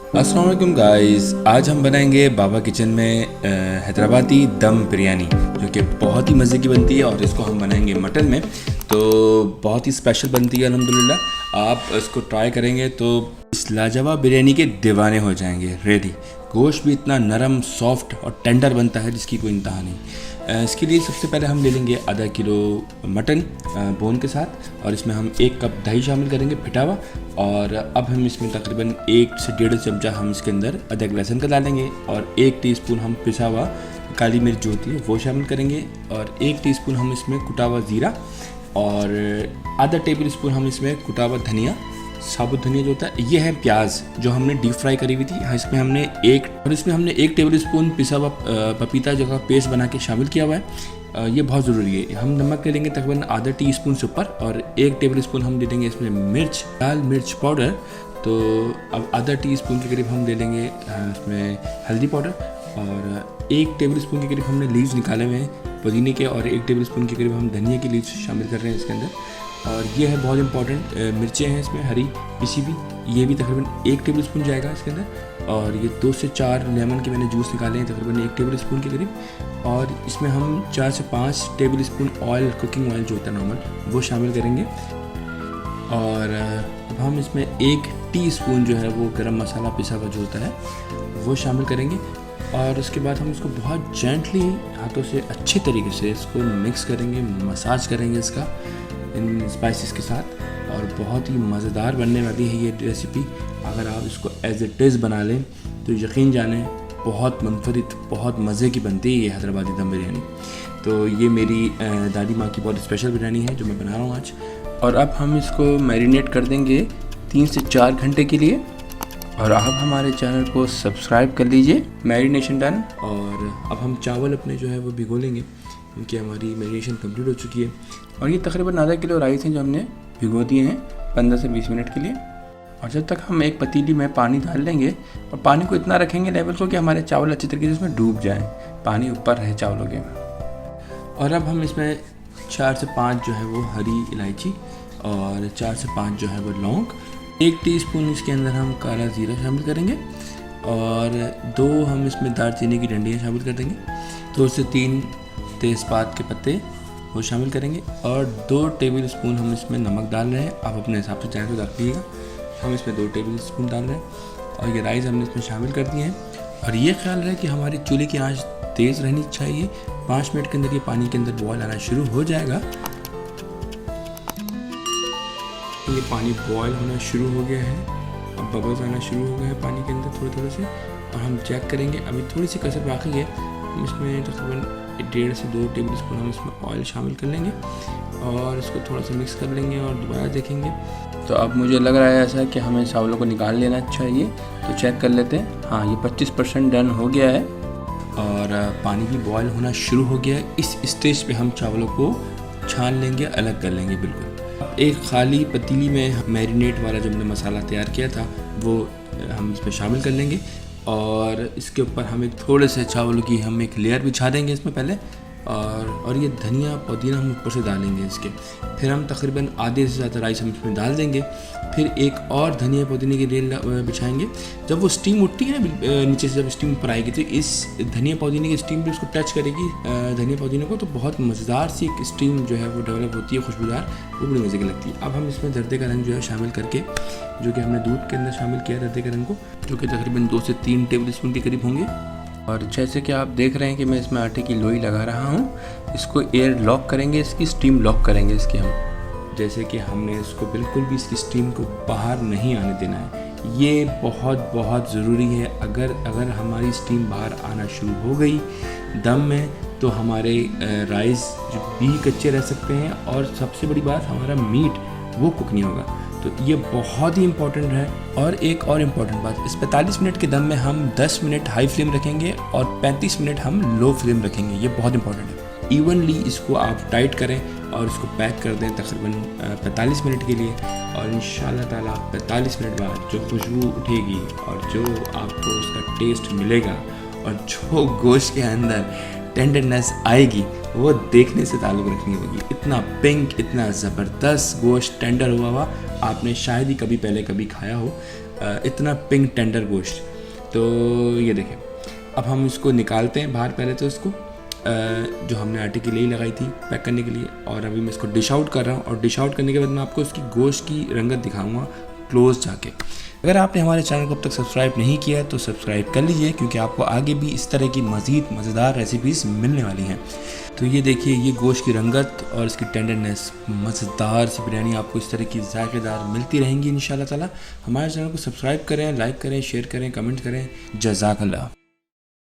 अस्सलाम वालेकुम गाइस। आज हम बनाएंगे बाबा किचन में हैदराबादी दम बिरयानी, जो कि बहुत ही मज़े की बनती है और इसको हम बनाएंगे मटन में। तो बहुत ही स्पेशल बनती है अल्हम्दुलिल्लाह। आप इसको ट्राई करेंगे तो इस लाजवाब बिरयानी के दीवाने हो जाएंगे। रेडी। गोश्त भी इतना नरम, सॉफ्ट और टेंडर बनता है जिसकी कोई इंतहा नहीं। इसके लिए सबसे पहले हम ले लेंगे आधा किलो मटन बोन के साथ, और इसमें हम 1 कप दही शामिल करेंगे पिटा हुआ। और अब हम इसमें तकरीबन 1 से 1.5 चमचा हम इसके अंदर अदरक लहसुन का डालेंगे, और 1 टीस्पून हम पिसा हुआ काली मिर्च जो होती है वो शामिल करेंगे, और 1 टीस्पून हम इसमें कुटा हुआ ज़ीरा, और आधा टेबल स्पून हम इसमें कुटा हुआ धनिया, साबुत धनिया जो होता है। ये है प्याज जो हमने डीप फ्राई करी हुई थी। इसमें हमने 1 टेबल स्पून पिसा हुआ पपीता जो का पेस्ट बना के शामिल किया हुआ है। ये बहुत ज़रूरी है। हम नमक ले लेंगे तकरीबन आधा टीस्पून से ऊपर, और 1 टेबल स्पून हम ले लेंगे इसमें लाल मिर्च पाउडर। तो अब आधा टीस्पून के करीब हम ले लेंगे इसमें हल्दी पाउडर, और 1 टेबल स्पून के करीब हमने लीव्स निकाले हुए हैं पुदीने के, और 1 टेबल स्पून के करीब हम धनिया की लीव्स शामिल कर रहे हैं इसके अंदर। और ये है बहुत इंपॉर्टेंट, मिर्चें हैं इसमें हरी पिसी भी, ये भी तकरीबन 1 टेबल स्पून जाएगा इसके अंदर। और ये 2 से 4 लेमन के मैंने जूस निकाले हैं तकरीबन 1 टेबल स्पून के करीब। और इसमें हम 4 से 5 table spoon oil, cooking oil जो होता है नॉर्मल, वो शामिल करेंगे। और अब हम इसमें 1 टीस्पून जो है वो गरम मसाला पिसा हुआ जो होता है वो शामिल करेंगे। और उसके बाद हम इसको बहुत जेंटली हाथों से अच्छे तरीके से इसको मिक्स करेंगे, मसाज करेंगे इसका इन स्पाइसेस के साथ। और बहुत ही मज़ेदार बनने वाली है ये रेसिपी। अगर आप इसको एज इट इज़ बना लें तो यकीन जाने बहुत मुनफरिद, बहुत मज़े की बनती है ये हैदराबादी दम बिरयानी। तो ये मेरी दादी माँ की बहुत स्पेशल बिरयानी है जो मैं बना रहा हूँ आज। और अब हम इसको मैरिनेट कर देंगे 3 से 4 घंटे के लिए। और आप हमारे चैनल को सब्सक्राइब कर लीजिए। Marination done. और अब हम चावल अपने जो है वो भिगो लेंगे, क्योंकि हमारी मैरिनेशन कंप्लीट हो चुकी है। और ये तकरीबन आधा किलो राइस हैं जो हमने भिगो दिए हैं 15 से 20 मिनट के लिए। और जब तक हम एक पतीली में पानी डाल लेंगे, और पानी को इतना रखेंगे लेवल को कि हमारे चावल अच्छी तरीके से इसमें डूब जाएं, पानी ऊपर रहे चावलों के। और अब हम इसमें 4 से 5 जो है वो हरी इलायची, और 4 से 5 जो है वो लौंग, 1 टीस्पून इसके अंदर हम काला ज़ीरा शामिल करेंगे, और 2 हम इसमें दालचीनी की डंडियाँ शामिल कर देंगे, 2 से 3 तेज़पात के पत्ते वो शामिल करेंगे, और 2 टेबल स्पून हम इसमें नमक डाल रहे हैं। आप अपने हिसाब से चाहें तो डालिएगा। हम इसमें 2 टेबल स्पून डाल रहे हैं, और ये राइस हमने इसमें शामिल कर दिए हैं। और ये ख्याल रहे कि हमारी चूल्हे की आंच तेज़ रहनी चाहिए। 5 मिनट के अंदर ये पानी के अंदर बॉयल आना शुरू हो जाएगा। तो ये पानी बॉयल होना शुरू हो गया है, अब बबल्स आना शुरू हो गए हैं पानी के अंदर थोड़े थोड़े से। और हम चेक करेंगे, अभी थोड़ी सी कसर बाकी है। हम इसमें तकरीबन 1.5 से 2 टेबल स्पून हम इसमें ऑयल शामिल कर लेंगे, और इसको थोड़ा सा मिक्स कर लेंगे और दोबारा देखेंगे। तो अब मुझे लग रहा है ऐसा कि हमें चावलों को निकाल लेना चाहिए। तो चेक कर लेते हैं। हाँ, ये 25% डन हो गया है, और पानी भी बॉयल होना शुरू हो गया है। इस स्टेज पे हम चावलों को छान लेंगे, अलग कर लेंगे बिल्कुल। एक खाली पतीली में मैरिनेट वाला जो हमने मसाला तैयार किया था वो हम इसमें शामिल कर लेंगे, और इसके ऊपर हम एक थोड़े से चावलों की हम एक लेयर बिछा देंगे इसमें पहले। और ये धनिया पुदीना हम ऊपर से डालेंगे इसके। फिर हम तकरीबन आधे से ज़्यादा राइस हम इसमें डाल देंगे। फिर एक और धनिया पुदीने की लेयर बिछाएंगे। जब वो स्टीम उठती है ना नीचे से, जब स्टीम ऊपर आएगी तो इस धनिया पुदीने की स्टीम भी उसको टच करेगी धनिया पुदीने को, तो बहुत मज़ेदार सी एक स्टीम जो है वो डेवलप होती है, खुशबूदार, वो बड़ी मज़े की लगती है। अब हम इसमें जर्दे का रंग जो है शामिल करके, जो कि हमने दूध के अंदर शामिल किया जर्दे के रंग को, जो कि तकरीबन 2 से 3 टेबल स्पून के करीब होंगे। और जैसे कि आप देख रहे हैं कि मैं इसमें आटे की लोई लगा रहा हूँ। इसको एयर लॉक करेंगे, इसकी स्टीम लॉक करेंगे इसकी हम। जैसे कि हमने इसको बिल्कुल भी इसकी स्टीम को बाहर नहीं आने देना है। ये बहुत बहुत ज़रूरी है। अगर हमारी स्टीम बाहर आना शुरू हो गई दम में, तो हमारे राइस जो भी कच्चे रह सकते हैं, और सबसे बड़ी बात हमारा मीट वो कुक नहीं होगा। तो ये बहुत ही इम्पॉर्टेंट है। और एक और इम्पॉर्टेंट बात, इस 45 मिनट के दम में हम 10 मिनट हाई फ्लेम रखेंगे और 35 मिनट हम लो फ्लेम रखेंगे। ये बहुत इंपॉर्टेंट है। इवनली इसको आप टाइट करें और इसको पैक कर दें तकरीबन 45 मिनट के लिए, और इंशाल्लाह ताला 45 मिनट बाद जो खुशबू उठेगी और जो आपको उसका टेस्ट मिलेगा, और जो गोश्त के अंदर टेंडरनेस आएगी, वो देखने से ताल्लुक़ रखनी होगी। इतना पिंक, इतना ज़बरदस्त गोश्त टेंडर हुआ आपने शायद ही कभी पहले कभी खाया हो। इतना पिंक टेंडर गोश्त। तो ये देखें, अब हम इसको निकालते हैं बाहर। पहले तो इसको जो हमने आटे की लेई लगाई थी पैक करने के लिए, और अभी मैं इसको डिश आउट कर रहा हूँ। और डिश आउट करने के बाद मैं आपको इसकी गोश्त की रंगत दिखाऊंगा क्लोज जाके। अगर आपने हमारे चैनल को अब तक सब्सक्राइब नहीं किया तो सब्सक्राइब कर लीजिए, क्योंकि आपको आगे भी इस तरह की मज़ीद मज़ेदार रेसिपीज़ मिलने वाली हैं। तो ये देखिए, ये गोश्त की रंगत और इसकी टेंडरनेस, मज़ेदार सी बिरयानी आपको इस तरह की ज़ायकेदार मिलती रहेंगी इंशाल्लाह ताला। हमारे चैनल को सब्सक्राइब करें, लाइक करें, शेयर करें, कमेंट करें। जज़ाकल्लाह।